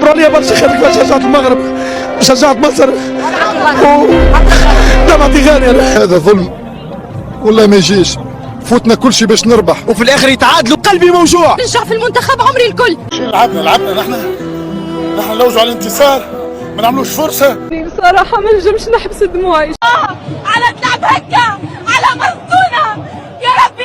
عمرانيه برشا خيرك ما شجعت المغرب شجعت مصر دمعتي غاليه. هذا ظلم والله ما يجيش، فوتنا كل شيء باش نربح وفي الاخر يتعادلوا. قلبي موجوع. نرجع في المنتخب عمري الكل. لعبنا نحن نلوجوا على الانتصار، ما نعملوش فرصه. بصراحه ما نجمش نحبس دموعي على تلعب هكا على مرضونا يا ربي.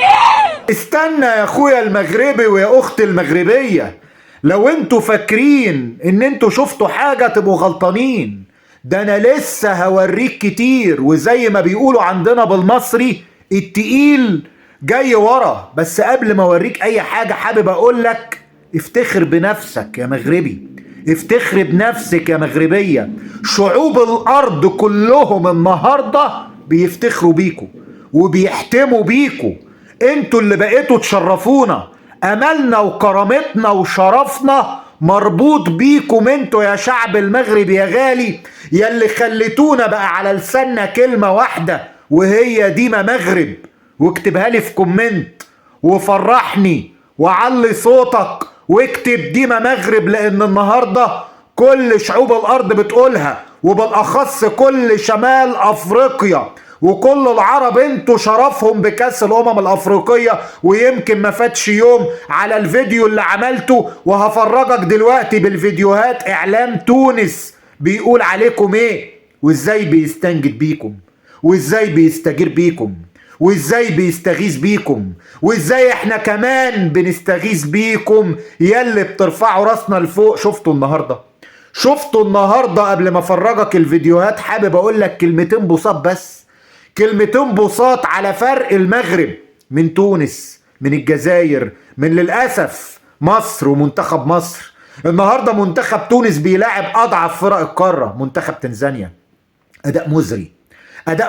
استنى يا اخويا المغربي ويا اختي المغربيه، لو انتوا فاكرين ان انتوا شفتوا حاجه تبقوا غلطانين. ده انا لسه هوريك كتير، وزي ما بيقولوا عندنا بالمصري التقيل جاي ورا. بس قبل ما اوريك اي حاجه حابب اقول لك افتخر بنفسك يا مغربي، افتخر بنفسك يا مغربيه. شعوب الارض كلهم النهارده بيفتخروا بيكوا وبيحتموا بيكوا. انتوا اللي بقيتوا تشرفونا. املنا وكرامتنا وشرفنا مربوط بيكم انتوا يا شعب المغرب يا غالي، يلي خليتونا بقى على لساننا كلمة واحدة وهي ديما مغرب. واكتبها لي في كومنت وفرحني وعلي صوتك واكتب ديما مغرب، لان النهاردة كل شعوب الارض بتقولها، وبالاخص كل شمال افريقيا وكل العرب. انتوا شرفهم بكاس الامم الافريقيه. ويمكن ما فاتش يوم على الفيديو اللي عملته، وهفرجك دلوقتي بالفيديوهات اعلام تونس بيقول عليكم ايه، وازاي بيستنجد بيكم، وازاي بيستجير بيكم، وازاي بيستغيث بيكم، وازاي احنا كمان بنستغيث بيكم يلي بترفعوا راسنا لفوق. شفتوا النهارده قبل ما افرجك الفيديوهات حابب اقول لك كلمتين بساط، بس كلمتين بساط على فرق المغرب من تونس من الجزائر من للأسف مصر ومنتخب مصر. النهاردة منتخب تونس بيلاعب أضعف فرق القارة منتخب تنزانيا. أداء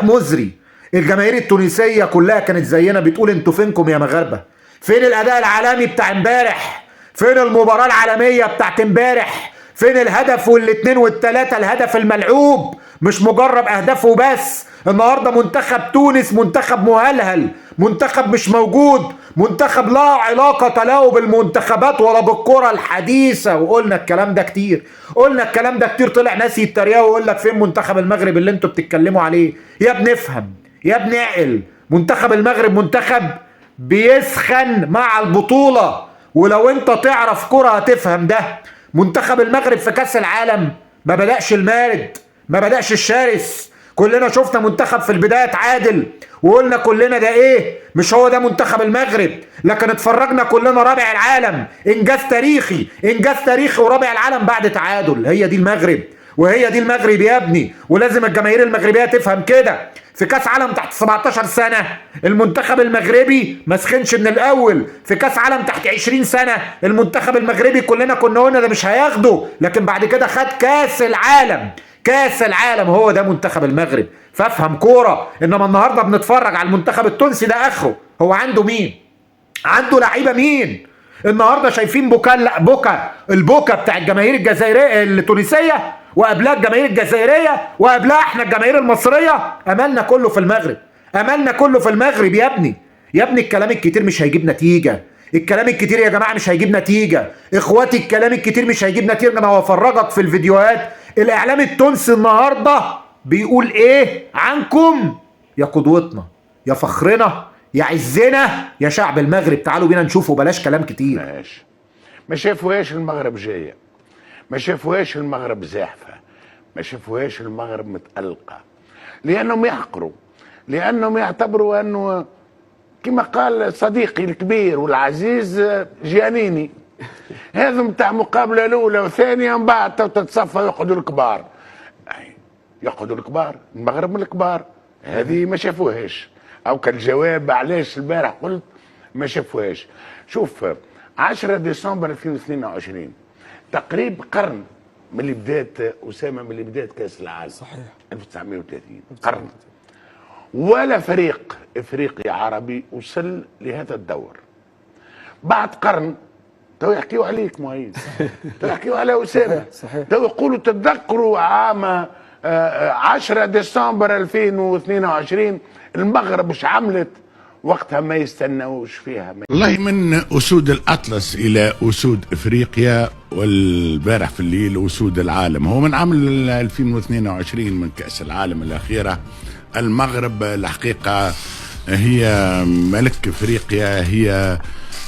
مزري. الجماهير التونسية كلها كانت زينا بتقول انتوا فينكم يا مغاربة؟ فين الأداء العالمي بتاع امبارح؟ فين المباراة العالمية بتاعت امبارح؟ فين الهدف والاتنين والتلاتة؟ الهدف الملعوب مش مجرد أهدافه بس. النهاردة منتخب تونس منتخب مهلهل، منتخب مش موجود، منتخب لا علاقة له بالمنتخبات ولا بالكرة الحديثة. وقلنا الكلام ده كتير، طلع ناس يتريقوا ويقول لك فين منتخب المغرب اللي انتوا بتتكلموا عليه؟ يا ابني افهم، يا ابني اعقل. منتخب المغرب منتخب بيسخن مع البطولة، ولو انت تعرف كرة هتفهم ده. منتخب المغرب في كاس العالم ما بدأش المارد، ما بدأش الشرس. كلنا شفنا منتخب في البداية تعادل وقلنا كلنا ده ايه، مش هو ده منتخب المغرب. لكن اتفرجنا كلنا رابع العالم، انجاز تاريخي ورابع العالم بعد تعادل. هي دي المغرب وهي دي المغرب يا ابني. ولازم الجماهير المغربية تفهم كده. في كاس عالم تحت 17 سنة المنتخب المغربي ما سخنش من الاول. في كاس عالم تحت 20 سنة المنتخب المغربي كلنا كنا قلنا ده مش هياخده، لكن بعد كده خد كاس العالم. هو ده منتخب المغرب. فافهم كورة. انما النهاردة بنتفرج على المنتخب التونسي ده اخره. هو عنده مين؟ عنده لعيبة مين؟ النهاردة شايفين البوكا بتاع الجماهير الجزائرية التونسية، وقبلها الجماهير الجزائرية، وقبلها احنا الجماهير المصرية. املنا كله في المغرب يا ابني. الكلام الكتير مش هيجيب نتيجة. الكلام الكتير يا جماعة مش هيجيب نتيجة. اخواتي الكلام الكتير مش هيجيب نتيجة. انا هفرجك في الفيديوهات الاعلام التونسي النهاردة بيقول ايه عنكم يا قدوتنا يا فخرنا يا عزنا يا شعب المغرب. تعالوا بينا نشوفوا، بلاش كلام كتير. ما شافوهاش المغرب جاية، ما شافوهاش المغرب زاحفة، ما شافوهاش المغرب متألقة، لأنهم يحقروا، لأنهم يعتبروا أنه كما قال صديقي الكبير والعزيز جيانيني، هذا متاع مقابلة الأولى وثانية من بعد تتصفى يقعدوا الكبار. يقعدوا الكبار، المغرب من الكبار. هذه ما شافوهاش. أو كالجواب علاش البارح قلت ما شافوهاش. شوف 10 ديسمبر 2022 تقريب قرن من اللي بدات أسامة، من اللي بدات كأس العالم. صحيح 1930 قرن. ولا فريق افريقي عربي وصل لهذا الدور. بعد قرن تو يحكيوا عليك معيد، تو يحكيوا على أسامة، تو يقولوا تتذكروا عام 10 ديسمبر 2022 المغرب مش عملت وقتها ما يستنوش فيها. والله من أسود الأطلس إلى أسود إفريقيا، والبارح في الليل أسود العالم. هو من عام 2022 من كأس العالم الأخيرة، المغرب الحقيقة هي ملك إفريقيا. هي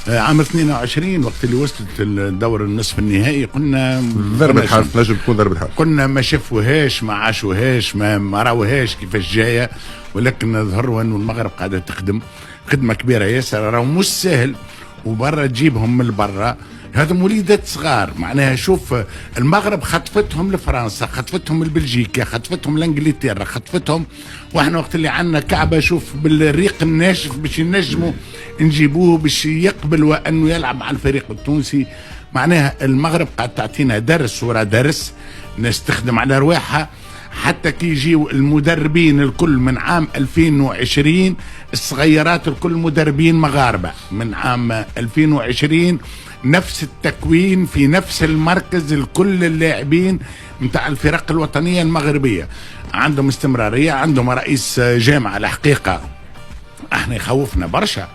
عام 22 وقت اللي وصلت الدور النصف النهائي قلنا ضربة حظ، نجم تكون ضربة حظ. قلنا ما شافوهاش، ما عاشوهاش، ما راوهاش كيفاش جايه، ولكن ظهروا انه المغرب قاعده تخدم خدمه كبيره ياسر. راهو مش سهل وبرا تجيبهم من برا، هذم وليدات صغار. معناها شوف المغرب خطفتهم لفرنسا، خطفتهم لبلجيكا، خطفتهم لانجلترا، خطفتهم. واحنا وقت اللي عندنا كعبه شوف بالريق الناشف باش ينجموا نجيبوه باش يقبل وانه يلعب مع الفريق التونسي. معناها المغرب قاعد تعطينا درس ورا درس، ناس تخدم على رواحها. حتى كي يجيو المدربين الكل من عام 2020 الصغيرات الكل مدربين مغاربة، من عام 2020 نفس التكوين في نفس المركز، الكل اللاعبين متاع الفرق الوطنية المغربية عندهم استمرارية، عندهم رئيس جامعة الحقيقة احنا يخوفنا برشا.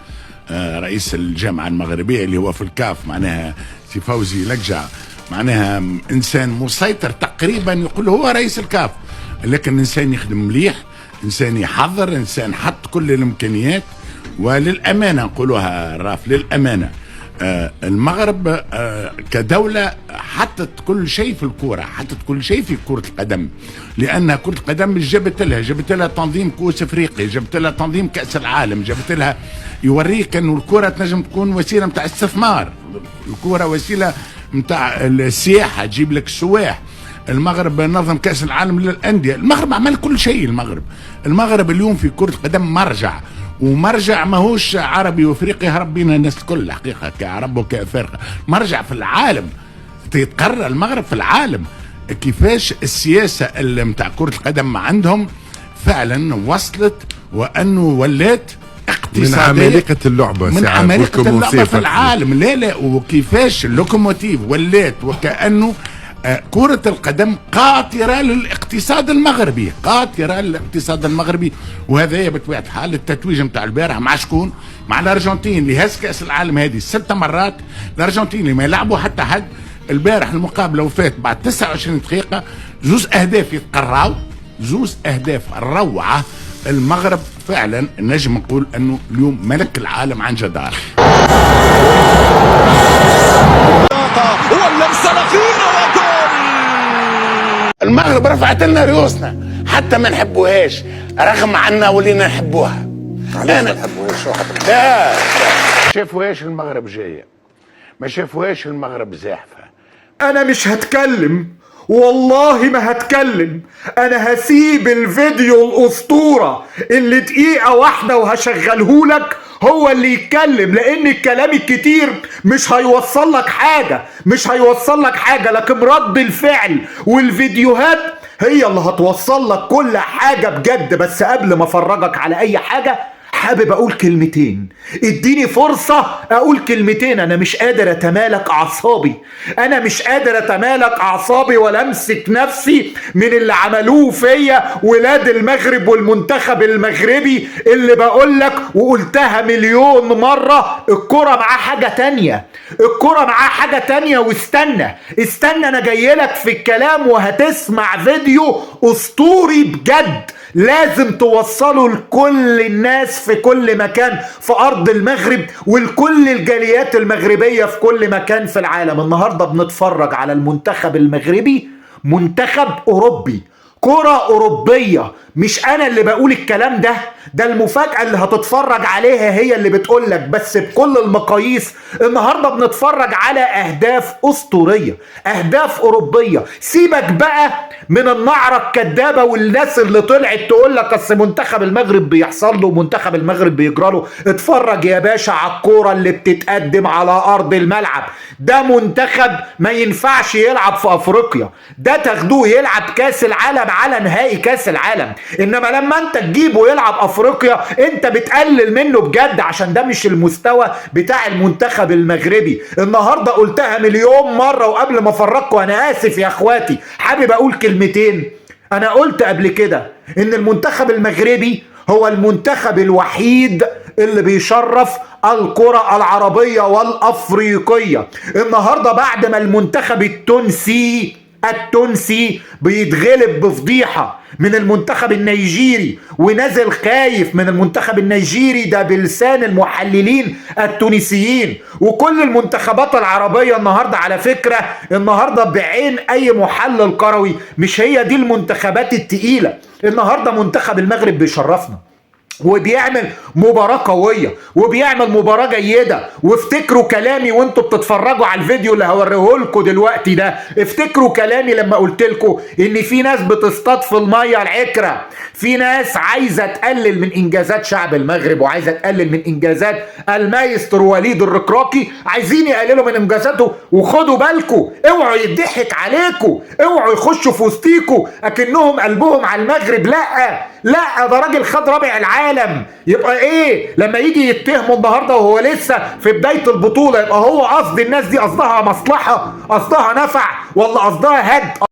رئيس الجامعة المغربية اللي هو في الكاف معناها سي فوزي لقجع، معناها انسان مسيطر تقريبا، يقول هو رئيس الكاف، لكن انسان يخدم مليح، انسان يحضر، انسان حط كل الامكانيات. وللامانه نقولوها راف، للامانه المغرب كدوله حطت كل شيء في الكوره، حطت كل شيء في كره القدم، لان كره القدم جابت لها تنظيم كؤوس افريقيا، جابت لها تنظيم كاس العالم، جابت لها يوريك انه الكره تنجم تكون وسيله نتاع استثمار، الكوره وسيله نتاع السياحه، تجيب لك السواح. المغرب نظم كاس العالم للانديه، المغرب عمل كل شيء. المغرب اليوم في كره القدم مرجع، ومرجع ماهوش عربي وافريقي هرب بينا الناس الكل حقيقه كعرب وكافارقه، مرجع في العالم. تتقرر المغرب في العالم كيفاش السياسه نتاع كره القدم عندهم فعلا وصلت، وانه ولات من عمالقة اللعبة، من عمالقة اللعبة في العالم. لا وكيفاش اللوكوموتيف ولات وكأنه كرة القدم قاطرة للاقتصاد المغربي، قاطرة للاقتصاد المغربي. وهذا بطبيعة الحال التتويج نتاع البارح مع شكون؟ مع الأرجنتين اللي هز كأس العالم هذه 6 مرات، الأرجنتين اللي ما يلعبوا حتى حد. البارح المقابلة وفات بعد 29 دقيقة، 2 أهداف يتقراو، 2 أهداف روعة. المغرب فعلا نجم نقول انه اليوم ملك العالم عن جدار. المغرب رفعت لنا رؤوسنا حتى ما نحبوهاش، رغم عنا ولينا نحبوها. علاش ما نحبوهاش؟ لا شافوهاش المغرب جايه، ما شافوهاش المغرب زاحفه. انا مش هتكلم، والله ما هتكلم. انا هسيب الفيديو الاسطورة اللي دقيقة واحدة وهشغلهولك هو اللي يتكلم، لان الكلام الكتير مش هيوصل لك حاجة، مش هيوصل لك حاجة، لكن رد الفعل والفيديوهات هي اللي هتوصل لك كل حاجة بجد. بس قبل ما افرجك على اي حاجة حابب اقول كلمتين، اديني فرصة اقول كلمتين. انا مش قادر اتمالك اعصابي، انا مش قادر اتمالك اعصابي ولا امسك نفسي من اللي عملوه فيا ولاد المغرب والمنتخب المغربي، اللي بقولك وقلتها مليون مرة، الكرة معاه حاجة تانية، الكرة معاه حاجة تانية. واستنى انا جايلك في الكلام وهتسمع فيديو اسطوري بجد لازم توصله لكل الناس في كل مكان في أرض المغرب ولكل الجاليات المغربية في كل مكان في العالم. النهاردة بنتفرج على المنتخب المغربي، منتخب أوروبي، كرة أوروبية. مش أنا اللي بقول الكلام ده المفاجأة اللي هتتفرج عليها هي اللي بتقولك، بس بكل المقاييس. النهاردة بنتفرج على أهداف أسطورية، أهداف أوروبية. سيبك بقى من النعرة الكدابة والناس اللي طلعت تقولك أصل منتخب المغرب بيحصل له ومنتخب المغرب بيجرى له. اتفرج يا باشا على الكورة اللي بتتقدم على أرض الملعب. ده منتخب ما ينفعش يلعب في أفريقيا، ده تاخدوه يلعب كاس العالم على نهائي كاس العالم. انما لما انت تجيبه يلعب افريقيا انت بتقلل منه بجد، عشان ده مش المستوى بتاع المنتخب المغربي. النهارده قلتها مليون مره، وقبل ما افرجكم انا اسف يا اخواتي حابب اقول كلمتين. انا قلت قبل كده ان المنتخب المغربي هو المنتخب الوحيد اللي بيشرف الكرة العربية والأفريقية. النهاردة بعد ما المنتخب التونسي بيتغلب بفضيحة من المنتخب النيجيري ونازل خايف من المنتخب النيجيري ده بلسان المحللين التونسيين، وكل المنتخبات العربية النهاردة على فكرة النهاردة بعين اي محلل كروي مش هي دي المنتخبات التقيلة. النهاردة منتخب المغرب بيشرفنا وبيعمل مباراة قوية وبيعمل مباراة جيدة. وافتكروا كلامي وانتوا بتتفرجوا على الفيديو اللي هوريه لكم دلوقتي ده، افتكروا كلامي لما قلت لكم ان في ناس بتصطاد في المية العكرة، في ناس عايزة تقلل من انجازات شعب المغرب وعايزة تقلل من انجازات المايسترو وليد الركراكي، عايزين يقللوا من انجازاته. وخدوا بالكم اوعوا يضحك عليكم، اوعوا يخشوا في وسطيكم اكنهم قلبهم على المغرب. لا ده راجل خد رابع العالم، يبقى ايه لما يجي يتهموا النهارده وهو لسه في بدايه البطوله؟ يبقى هو قصد الناس دي قصدها مصلحه، قصدها نفع، ولا قصدها هد؟